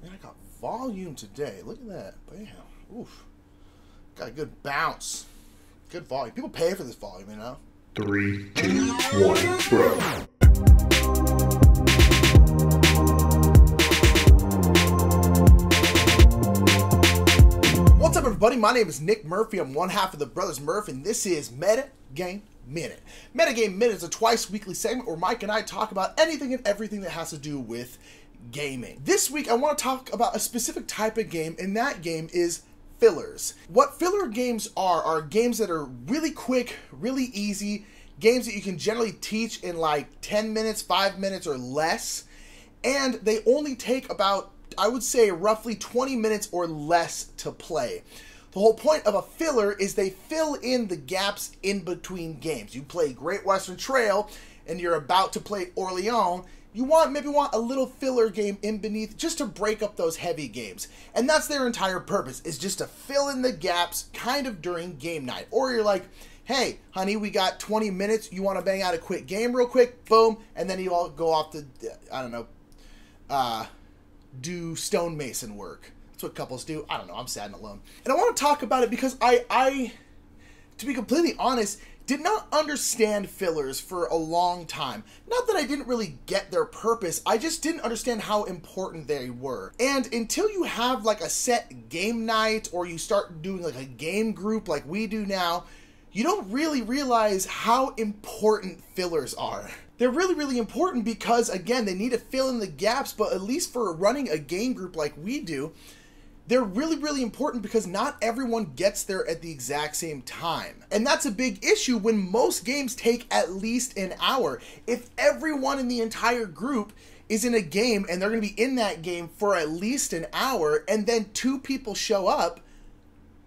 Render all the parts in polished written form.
Man, I got volume today. Look at that. Bam. Oof. Got a good bounce. Good volume. People pay for this volume, you know? 3, 2, 1, bro. What's up, everybody? My name is Nick Murphy. I'm one half of the Brothers Murph, and this is Meta Game Minute. Meta Game Minute is a twice-weekly segment where Mike and I talk about anything and everything that has to do with gaming. This week, I want to talk about a specific type of game, and that game is fillers. What filler games are games that are really quick, really easy, games that you can generally teach in like 10 minutes, 5 minutes, or less, and they only take about, I would say, roughly 20 minutes or less to play. The whole point of a filler is they fill in the gaps in between games. You play Great Western Trail and you're about to play Orleans, you maybe want a little filler game in beneath just to break up those heavy games. And that's their entire purpose, is just to fill in the gaps kind of during game night. Or you're like, hey, honey, we got 20 minutes, you want to bang out a quick game real quick, boom, and then you all go off to, I don't know, do stonemason work. That's what couples do. I don't know, I'm sad and alone. And I want to talk about it because I, to be completely honest, did not understand fillers for a long time. Not that I didn't really get their purpose, I just didn't understand how important they were. And until you have like a set game night or you start doing like a game group like we do now, you don't really realize how important fillers are. They're really, really important because, again, they need to fill in the gaps, but at least for running a game group like we do, they're really, really important because not everyone gets there at the exact same time. And that's a big issue when most games take at least an hour. If everyone in the entire group is in a game and they're going to be in that game for at least an hour and then 2 people show up,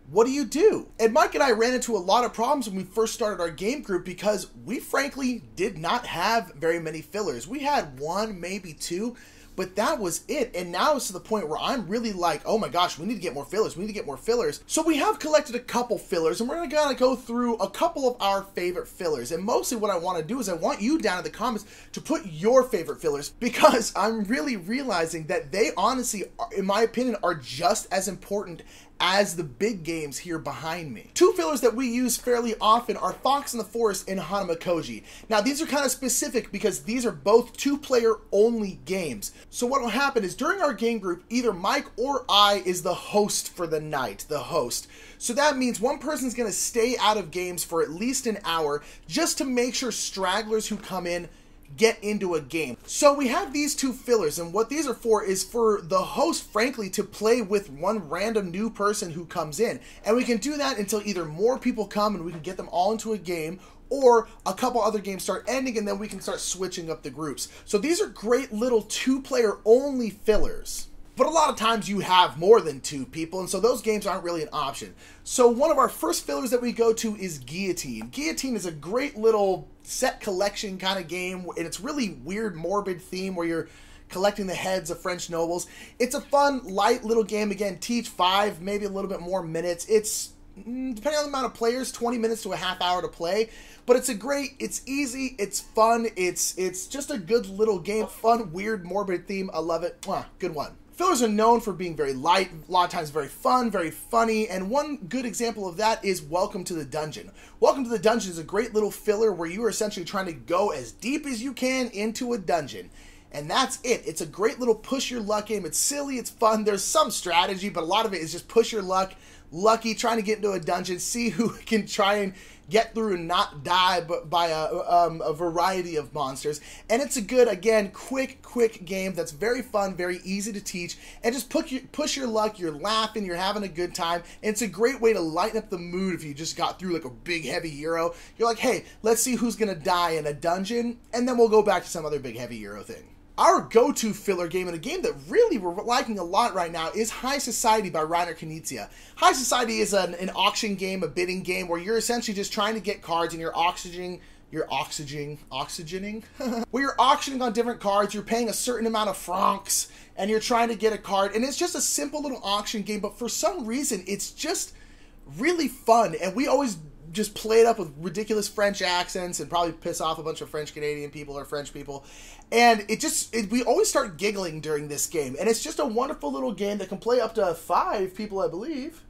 what do? And Mike and I ran into a lot of problems when we first started our game group because we frankly did not have very many fillers. We had 1, maybe 2, but that was it. And now it's to the point where I'm really like, oh my gosh, we need to get more fillers. We need to get more fillers. So we have collected a couple fillers, and we're going to go through a couple of our favorite fillers. And mostly what I want to do is I want you down in the comments to put your favorite fillers, because I'm really realizing that they honestly, in my opinion, are just as important as the big games here behind me. 2 fillers that we use fairly often are Fox in the Forest and Hanamakoji. Now these are kind of specific because these are both 2-player only games. So what will happen is during our game group, either Mike or I is the host for the night, the host. So that means one person's gonna stay out of games for at least an hour just to make sure stragglers who come in get into a game. So we have these 2 fillers, and what these are for is for the host, frankly, to play with one random new person who comes in. And we can do that until either more people come and we can get them all into a game, or a couple other games start ending and then we can start switching up the groups. So these are great little 2-player only fillers. But a lot of times you have more than 2 people, and so those games aren't really an option. So one of our first fillers that we go to is Guillotine. Guillotine is a great little set collection kind of game, and it's really weird, morbid theme where you're collecting the heads of French nobles. It's a fun, light little game. Again, teach 5, maybe a little bit more minutes. It's, depending on the amount of players, 20 minutes to a half hour to play. But it's it's easy, it's fun, it's just a good little game. Fun, weird, morbid theme. I love it. Good one. Fillers are known for being very light, a lot of times very fun, very funny, and one good example of that is Welcome to the Dungeon. Welcome to the Dungeon is a great little filler where you are essentially trying to go as deep as you can into a dungeon. And that's it. It's a great little push your luck game. It's silly, it's fun, there's some strategy, but a lot of it is just push your luck, lucky, trying to get into a dungeon, see who can try and get through and not die by a variety of monsters. And it's a good, again, quick game that's very fun, very easy to teach, and just push your luck, you're laughing, you're having a good time, and it's a great way to lighten up the mood if you just got through like a big heavy Euro. You're like, hey, let's see who's gonna die in a dungeon, and then we'll go back to some other big heavy Euro thing. Our go-to filler game, and a game that really we're liking a lot right now, is High Society by Rainer Knizia. High Society is an auction game, a bidding game, where you're essentially just trying to get cards and you're oxygening, where you're auctioning on different cards, you're paying a certain amount of francs, and you're trying to get a card, and it's just a simple little auction game, but for some reason, it's just really fun, and we always just play it up with ridiculous French accents and probably piss off a bunch of French Canadian people or French people. And we always start giggling during this game. And it's just a wonderful little game that can play up to 5 people, I believe.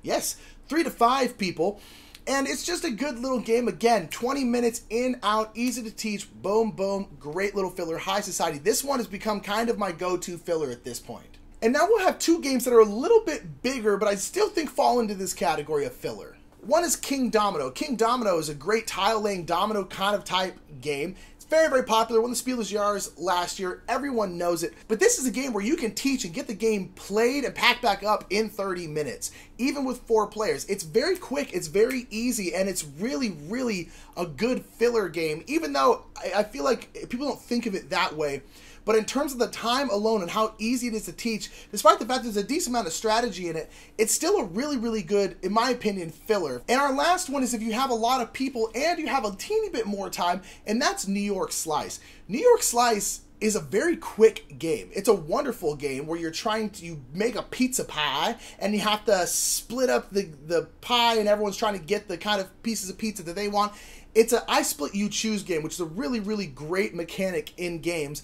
Yes, 3 to 5 people. And it's just a good little game. Again, 20 minutes in, out, easy to teach. Boom, boom. Great little filler. High society. This one has become kind of my go-to filler at this point. And now we'll have 2 games that are a little bit bigger, but I still think fall into this category of filler. One is King Domino. King Domino is a great tile-laying domino kind of type game. It's very, very popular. Won the Spiel des Jahres last year. Everyone knows it. But this is a game where you can teach and get the game played and packed back up in 30 minutes, even with 4 players. It's very quick, it's very easy, and it's really, really a good filler game, even though I feel like people don't think of it that way. But in terms of the time alone and how easy it is to teach, despite the fact there's a decent amount of strategy in it, it's still a really, really good, in my opinion, filler. And our last one is if you have a lot of people and you have a teeny bit more time, and that's New York Slice. New York Slice is a very quick game. It's a wonderful game where you make a pizza pie and you have to split up the pie and everyone's trying to get the kind of pieces of pizza that they want. It's a I split you choose game, which is a really, really great mechanic in games.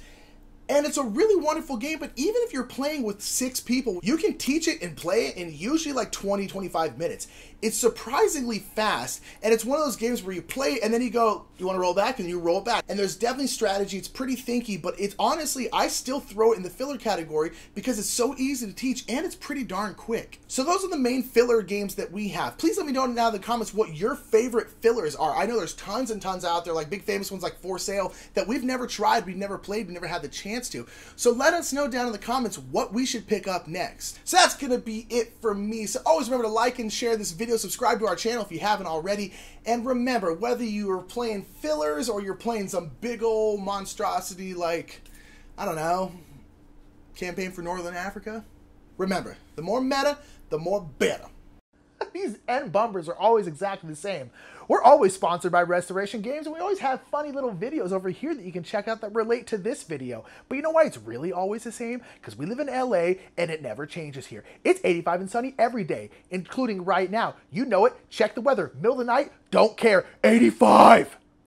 And it's a really wonderful game, but even if you're playing with 6 people, you can teach it and play it in usually like 20-25 minutes. It's surprisingly fast, and it's one of those games where you play and then you go, you want to roll back, and you roll back. And there's definitely strategy. It's pretty thinky, but it's honestly, I still throw it in the filler category because it's so easy to teach and it's pretty darn quick. So those are the main filler games that we have. Please let me know down in the comments what your favorite fillers are. I know there's tons and tons out there, like big famous ones like For Sale that we've never tried, we've never played, we've never had the chance to. So let us know down in the comments what we should pick up next. So that's going to be it from me. So always remember to like and share this video, subscribe to our channel if you haven't already, and remember, whether you are playing fillers or you're playing some big old monstrosity like, I don't know, Campaign for Northern Africa, remember, the more meta, the more better. These end bumpers are always exactly the same. We're always sponsored by Restoration Games, and we always have funny little videos over here that you can check out that relate to this video. But you know why it's really always the same? Because we live in LA and it never changes here. It's 85 and sunny every day, including right now. You know it. Check the weather. Middle of the night, don't care. 85!